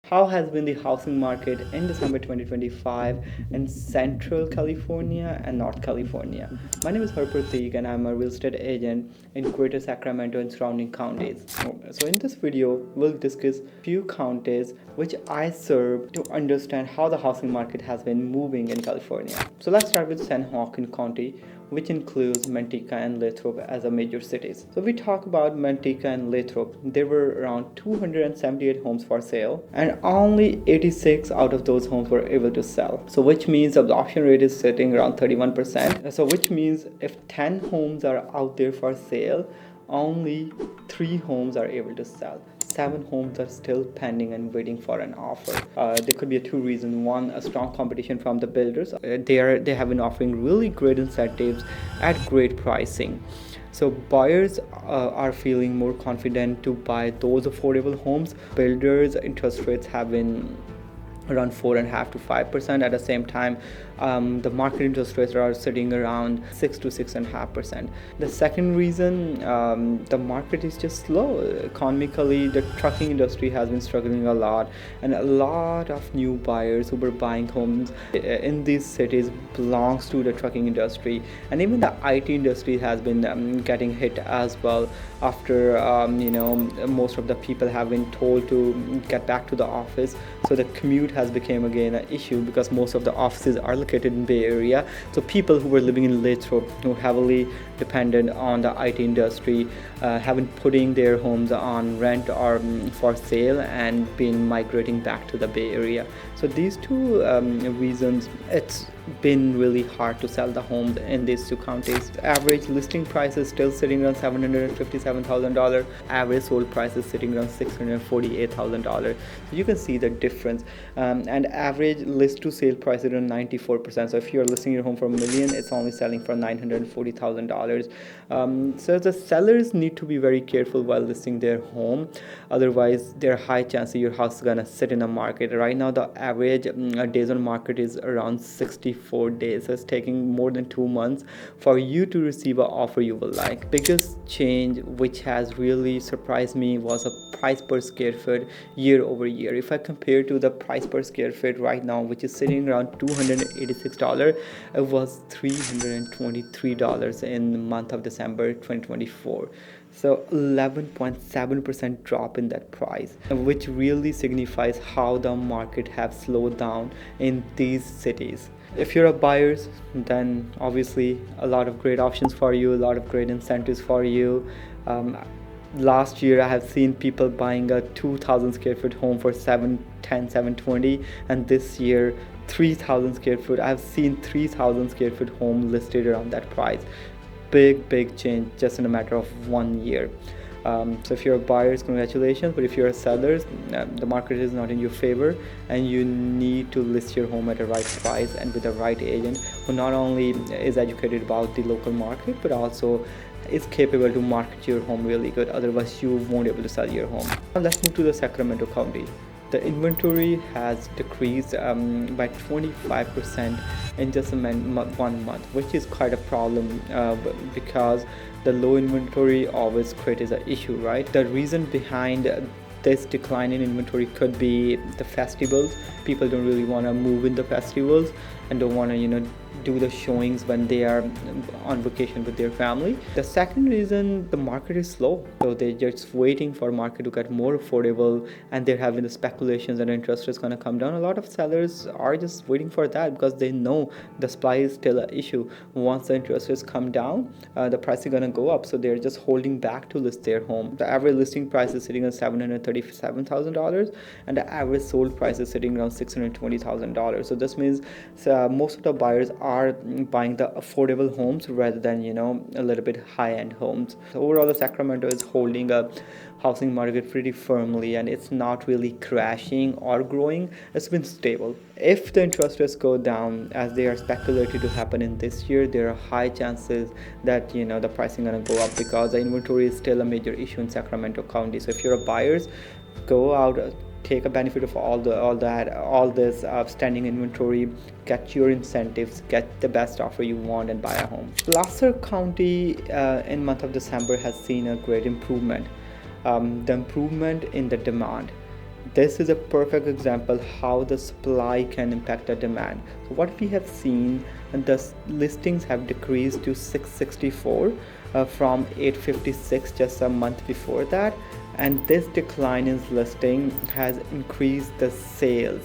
How has been the housing market in December 2025 in Central California and North California? My name is Harparteek and I'm a real estate agent in Greater Sacramento and surrounding counties. So in this video, we'll discuss few counties which I serve to understand how the housing market has been moving in California. So let's start with San Joaquin County, which includes Manteca and Lathrop as a major cities. So we talk about Manteca and Lathrop. There were around 278 homes for sale and only 86 out of those homes were able to sell. So which means the absorption rate is sitting around 31%. So which means if 10 homes are out there for sale, only 3 homes are able to sell. 7 homes are still pending and waiting for an offer. There could be 2 reasons. One, a strong competition from the builders. They have been offering really great incentives at great pricing. So buyers are feeling more confident to buy those affordable homes. Builders' interest rates have been around 4.5% to 5%. At the same time, the market interest rates are sitting around 6 to 6.5%. The second reason, the market is just slow. Economically, the trucking industry has been struggling a lot, and a lot of new buyers who were buying homes in these cities belongs to the trucking industry, and even the IT industry has been getting hit as well after most of the people have been told to get back to the office. So the commute has become again an issue because most of the offices are located in Bay Area. So people who were living in Lathrop, who heavily dependent on the IT industry, have been putting their homes on rent or for sale and been migrating back to the Bay Area. So these 2 reasons, it's been really hard to sell the homes in these 2 counties. The average listing price is still sitting around $757,000. Average sold price is sitting around $648,000. So you can see the difference. And average list to sale price is around 94%. So if you're listing your home for $1 million, it's only selling for $940,000. So the sellers need to be very careful while listing their home. Otherwise, there are high chances your house is gonna sit in a market. Right now, the average days on market is around 64 days. So it's taking more than 2 months for you to receive an offer you will like. Biggest change which has really surprised me was a price per square foot year over year. If I compare to the price per square foot right now, which is sitting around $286, it was $323 in the month of December 2024. So 11.7% drop in that price, which really signifies how the market have slowed down in these cities. If you're a buyer, then obviously a lot of great options for you, a lot of great incentives for you. Last year I have seen people buying a 2,000 square foot home for $710, $720, and this year 3,000 square foot. I have seen 3,000 square foot home listed around that price. Big change just in a matter of 1 year. So if you're a buyer, congratulations, but if you're a seller, the market is not in your favor, and you need to list your home at the right price and with the right agent who not only is educated about the local market but also is capable to market your home really good. Otherwise you won't be able to sell your home. Now let's move to the Sacramento County. The inventory has decreased by 25% in just 1 month, which is quite a problem because the low inventory always creates an issue, right? The reason behind this decline in inventory could be the festivals. People don't really want to move in the festivals and don't want to do the showings when they are on vacation with their family. The second reason, the market is slow, so they're just waiting for market to get more affordable, and they're having the speculations and interest is going to come down. A lot of sellers are just waiting for that because they know the supply is still an issue. Once the interest rates come down, the price is going to go up, so they're just holding back to list their home. The average listing price is sitting at $737,000, and the average sold price is sitting around $620,000. So this means most of the buyers are buying the affordable homes rather than a little bit high-end homes. So overall, the Sacramento is holding a housing market pretty firmly, and it's not really crashing or growing. It's been stable. If the interest rates go down, as they are speculated to happen in this year, there are high chances that the pricing gonna go up because the inventory is still a major issue in Sacramento County. So if you're a buyer, go out, take a benefit of all this outstanding inventory, get your incentives, get the best offer you want, and buy a home. Placer County in month of December has seen a great improvement. The improvement in the demand. this is a perfect example how the supply can impact the demand. So what we have seen, the listings have decreased to 664 from 856 just a month before that, and this decline in listing has increased the sales.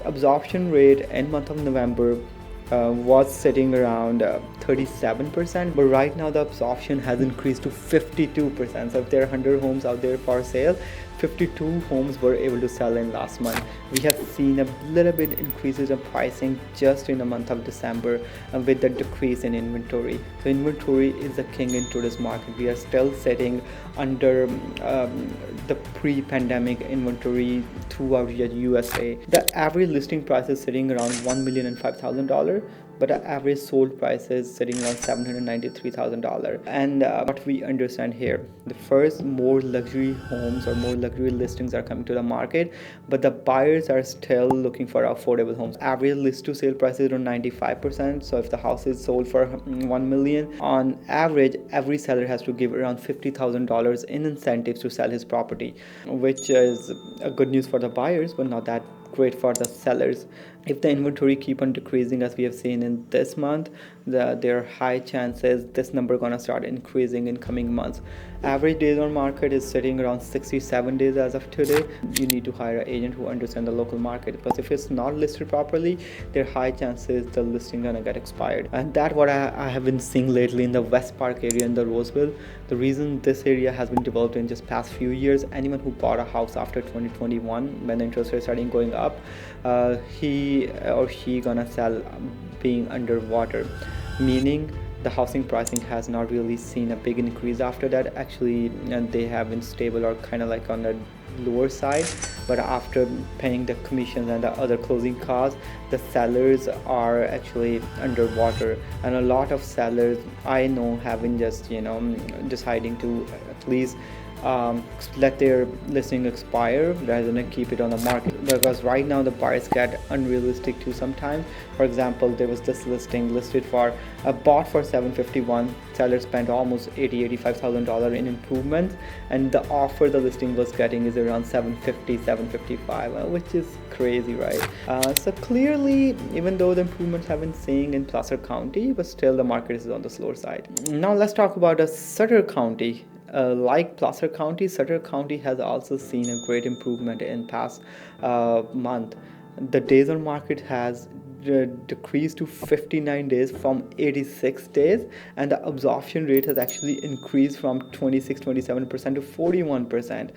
Absorption rate in month of November was sitting around 37%, but right now the absorption has increased to 52%. So if there are 100 homes out there for sale, 52 homes were able to sell in last month. We have seen a little bit increases in pricing just in the month of December with the decrease in inventory. So inventory is the king in today's market. We are still sitting under the pre-pandemic inventory throughout the USA. The average listing price is sitting around $1,005,000, but the average sold price is sitting around $793,000. And what we understand here, the first, more luxury homes or more luxury listings are coming to the market, but the buyers are still looking for affordable homes. Average list to sale price is around 95%. So if the house is sold for $1 million, on average, every seller has to give around $50,000 in incentives to sell his property, which is a good news for the buyers, but not that great for the sellers. If the inventory keep on decreasing as we have seen in this month, there are high chances this number gonna start increasing in coming months. Average days on market is sitting around 67 days as of today. You need to hire an agent who understands the local market, because if it's not listed properly, there are high chances the listing gonna get expired. And that's what I have been seeing lately in the West Park area in the Roseville. The reason this area has been developed in just past few years, anyone who bought a house after 2021 when the interest rates starting going up, he or she gonna sell being underwater, meaning the housing pricing has not really seen a big increase after that. Actually, and they have been stable or kind of like on the lower side, but after paying the commissions and the other closing costs, the sellers are actually underwater. And a lot of sellers I know have been just deciding to at least let their listing expire rather than keep it on the market, because right now the buyers get unrealistic too sometimes. For example, there was this listing listed for bought for $751. Seller spent almost $85,000 in improvements, and the offer the listing was getting is around $755, which is crazy, right? So clearly, even though the improvements have been seeing in PlacerCounty, but still the market is on the slower side. Now let's talk about Sutter County. Like PlacerCounty, Sutter County has also seen a great improvement in past month. The days on market has decreased to 59 days from 86 days, and the absorption rate has actually increased from 27% to 41%.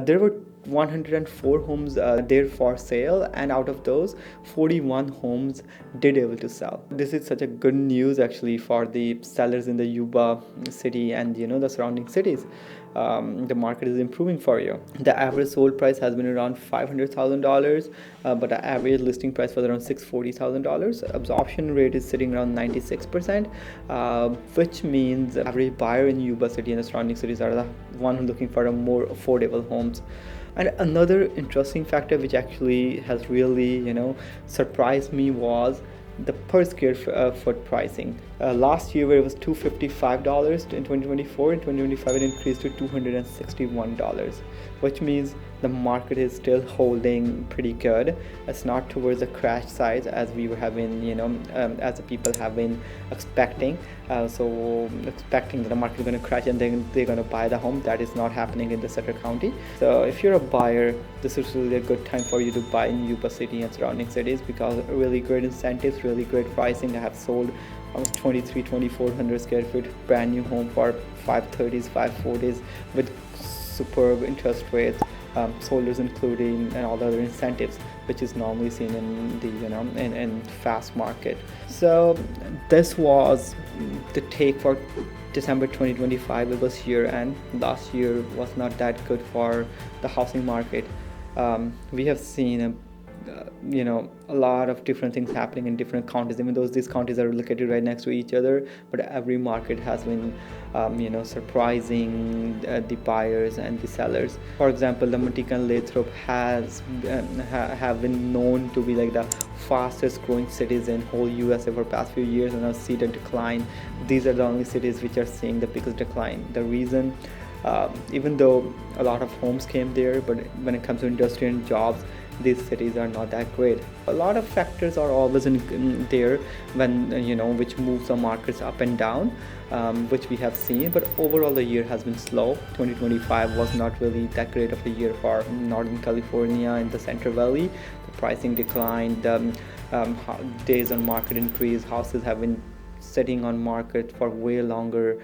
There were 104 homes there for sale, and out of those 41 homes did able to sell. This is such a good news actually for the sellers in the Yuba city and the surrounding cities. The market is improving for you. The average sold price has been around $500,000, but the average listing price was around $640,000. Absorption rate is sitting around 96%, which means the average buyer in Yuba city and the surrounding cities are the one looking for a more affordable homes. And another interesting factor which actually has really surprised me was the per square foot pricing. Last year, where it was $255 in 2024, in 2025 it increased to $261, which means the market is still holding pretty good. It's not towards the crash side as we were having, as the people have been expecting. So expecting that the market is going to crash and then they're going to buy the home. That is not happening in the Sutter County. So if you're a buyer, this is really a good time for you to buy in Yuba City and surrounding cities, because really great incentives, really great pricing. I have sold almost 2,400 square feet brand new home for 530s, 540s with superb interest rates, solders including, and all the other incentives which is normally seen in the in fast market. So this was the take for December 2025. It was year end. Last year was not that good for the housing market. We have seen a lot of different things happening in different counties, even though these counties are located right next to each other, but every market has been surprising the buyers and the sellers. For example, the Manteca and Lathrop have been known to be like the fastest growing cities in whole USA for past few years, and now see the decline. These are the only cities which are seeing the biggest decline. The reason Even though a lot of homes came there, but when it comes to industry and jobs, these cities are not that great. A lot of factors are always in there when which moves the markets up and down, which we have seen. But overall, the year has been slow. 2025 was not really that great of a year for Northern California and the Central Valley. The pricing declined, days on market increased, houses have been sitting on market for way longer,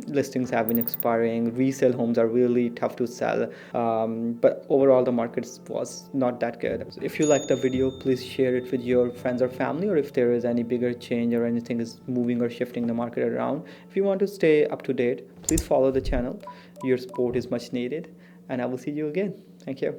listings have been expiring, resale homes are really tough to sell, but overall the market was not that good. So if you like the video, please share it with your friends or family, or if there is any bigger change or anything is moving or shifting the market around. If you want to stay up to date, please follow the channel. Your support is much needed, and I will see you again. Thank you.